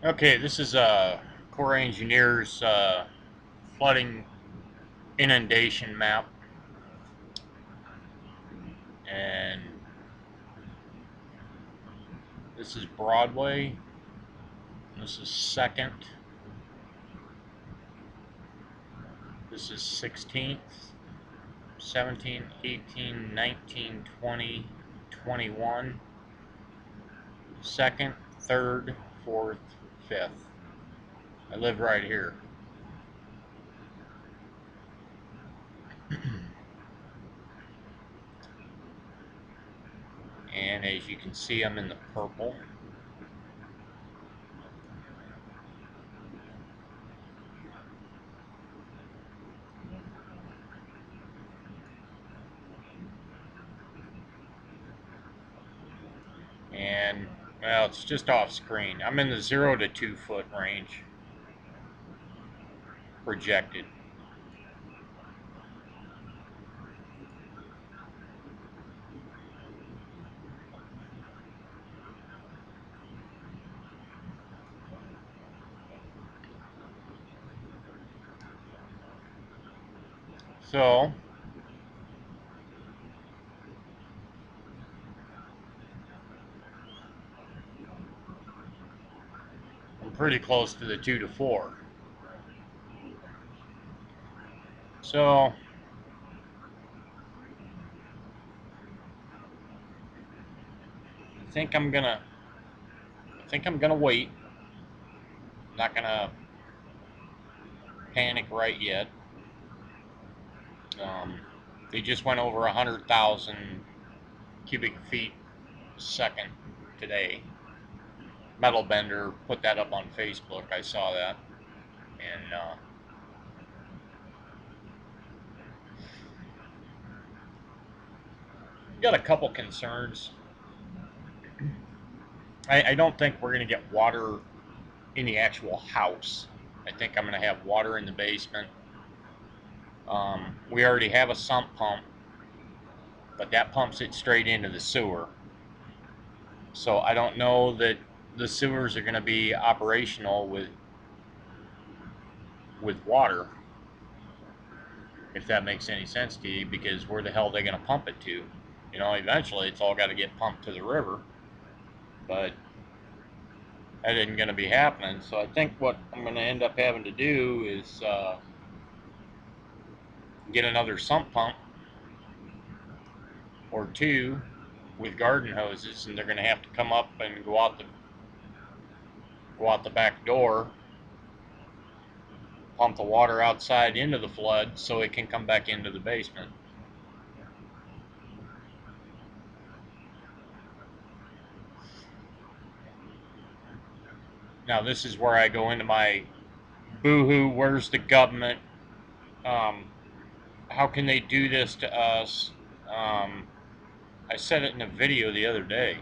Okay, this is Corps of Engineers flooding inundation map, and this is Broadway. This is Second. This is 16th, 17, 18, 19, 20, 21. Second, third, fourth, fifth. I live right here. And as you can see, I'm in the purple. And well, it's just off screen. I'm in the 0 to 2 foot range projected. So I'm pretty close to the 2 to 4. So I think I'm gonna wait. I'm not gonna panic right yet. They just went over 100,000 cubic feet a second today. Metal Bender put that up on Facebook. I saw that, and got a couple concerns. I don't think we're going to get water in the actual house. I think I'm going to have water in the basement. We already have a sump pump, but that pumps it straight into the sewer. So I don't know that the sewers are going to be operational with water, if that makes any sense to you, because where the hell are they going to pump it to? You know, eventually it's all got to get pumped to the river, but that isn't going to be happening. So I think what I'm going to end up having to do is get another sump pump or two with garden hoses, and they're going to have to come up and go out the back door, pump the water outside into the flood so it can come back into the basement. Now this is where I go into my boohoo. Where's the government? Um, how can they do this to us? Um, I said it in a video the other day.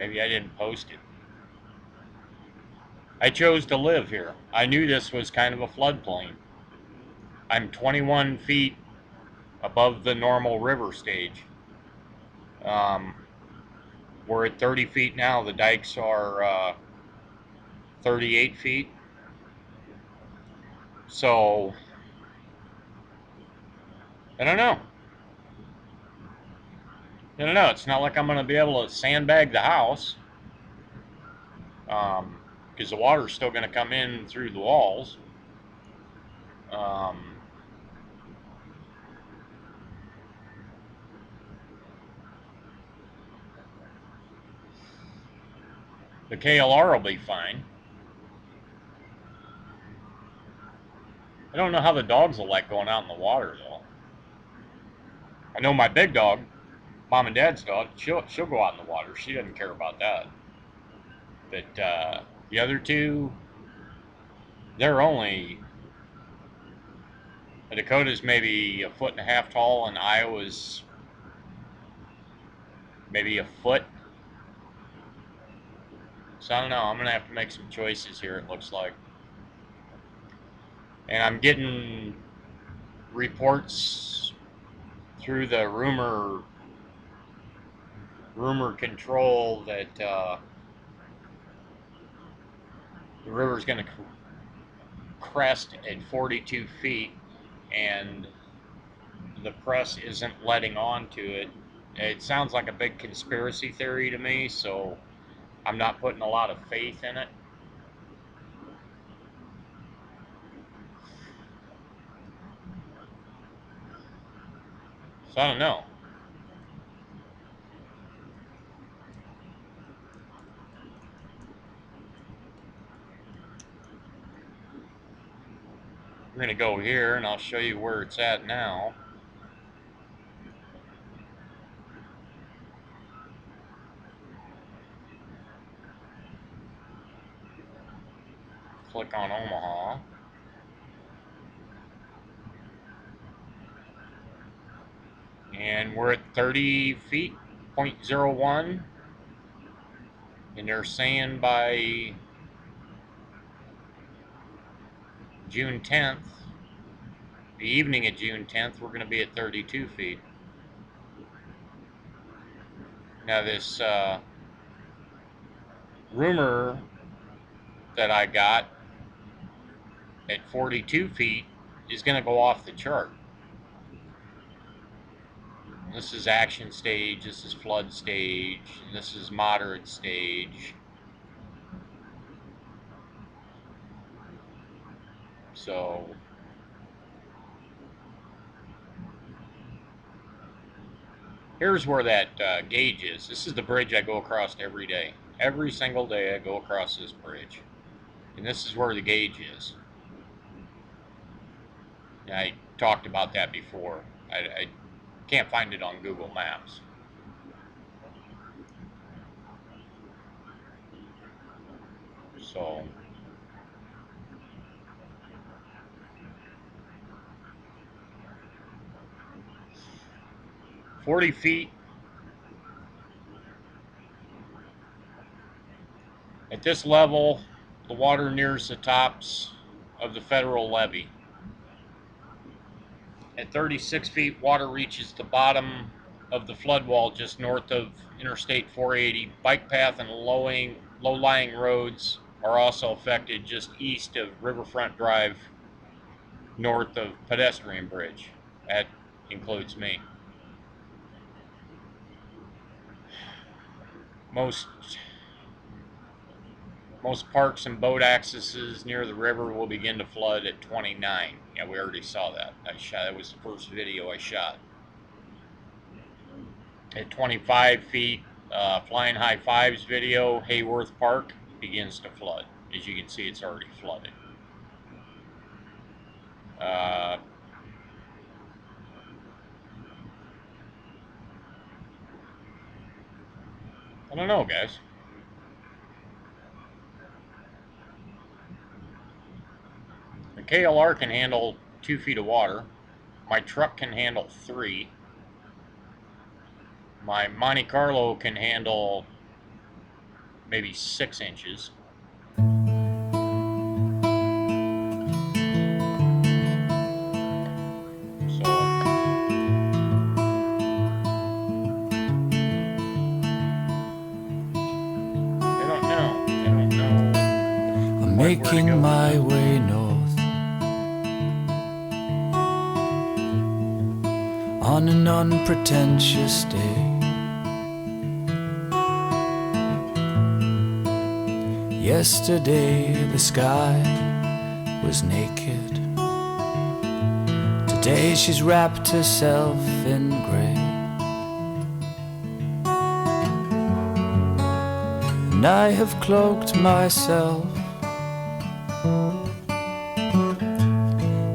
Maybe I didn't post it. I chose to live here. I knew this was kind of a floodplain. I'm 21 feet above the normal river stage. Um, we're at 30 feet now. The dikes are 38 feet. So, I don't know. I don't know. It's not like I'm going to be able to sandbag the house because the water's still going to come in through the walls. Um, the KLR will be fine. I don't know how the dogs will like going out in the water, though. I know my big dog, mom and dad's dog, she'll go out in the water. She doesn't care about that. But the other two, they're only Dakota's maybe a foot and a half tall, and Iowa's maybe a foot. So I don't know. I'm gonna have to make some choices here. It looks like, and I'm getting reports through the rumor control that the river's going to crest at 42 feet, and the press isn't letting on to it. It sounds like a big conspiracy theory to me, so I'm not putting a lot of faith in it. So I don't know. We're going to go here, and I'll show you where it's at now. Click on Omaha. And we're at 30 feet, 0.01. And they're saying by June 10th, the evening of June 10th, we're going to be at 32 feet. Now this rumor that I got at 42 feet is going to go off the chart. This is action stage, this is flood stage, and this is moderate stage. So here's where that gauge is. This is the bridge I go across every day. Every single day I go across this bridge. And this is where the gauge is. I talked about that before. I can't find it on Google Maps. So 40 feet. At this level, the water nears the tops of the federal levee. At 36 feet, water reaches the bottom of the flood wall just north of Interstate 480. Bike path and low-lying roads are also affected just east of Riverfront Drive, north of Pedestrian Bridge. That includes me. Most parks and boat accesses near the river will begin to flood at 29. Yeah, we already saw that. That was the first video I shot. At 25 feet, Flying High Fives video, Hayworth Park begins to flood. As you can see, it's already flooded. I don't know, guys. The KLR can handle 2 feet of water. My truck can handle 3. My Monte Carlo can handle maybe 6 inches. Making my way north on an unpretentious day. Yesterday the sky was naked. Today she's wrapped herself in grey. And I have cloaked myself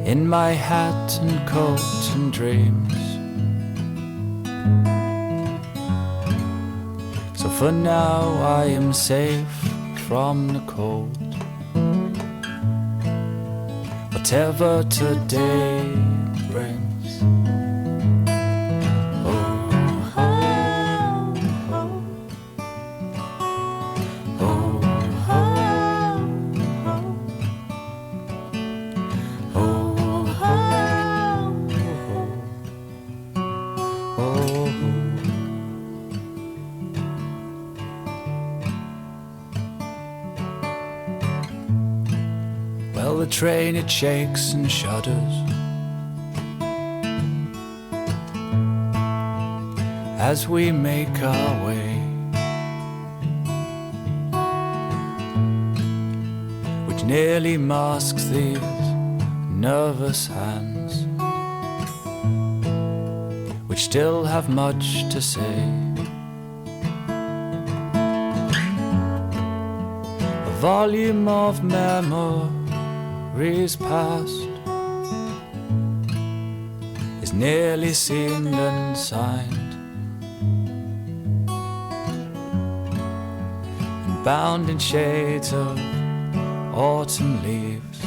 in my hat and coat and dreams. So for now I am safe from the cold, whatever today brings. Hail the train, it shakes and shudders as we make our way, which nearly masks these nervous hands, which still have much to say. A volume of memories past is nearly sealed and signed, and bound in shades of autumn leaves,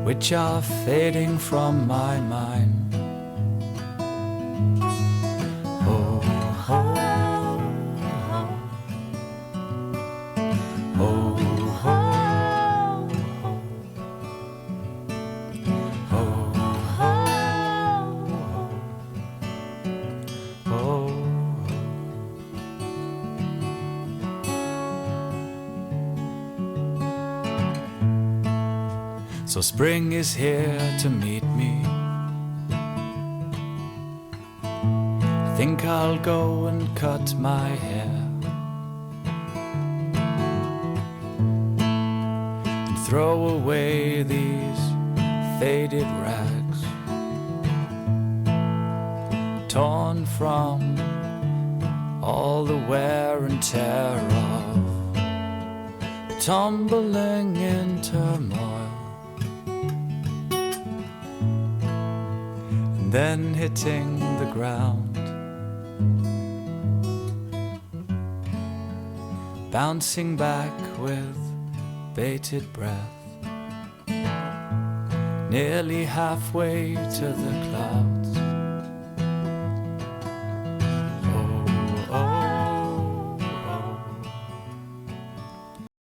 which are fading from my mind. Oh, oh, oh, oh, oh, oh, oh. So spring is here to meet me. I think I'll go and cut my hair and throw away these faded rags, torn from all the wear and tear of tumbling in turmoil, and then hitting the ground, bouncing back with bated breath, nearly halfway to the clouds.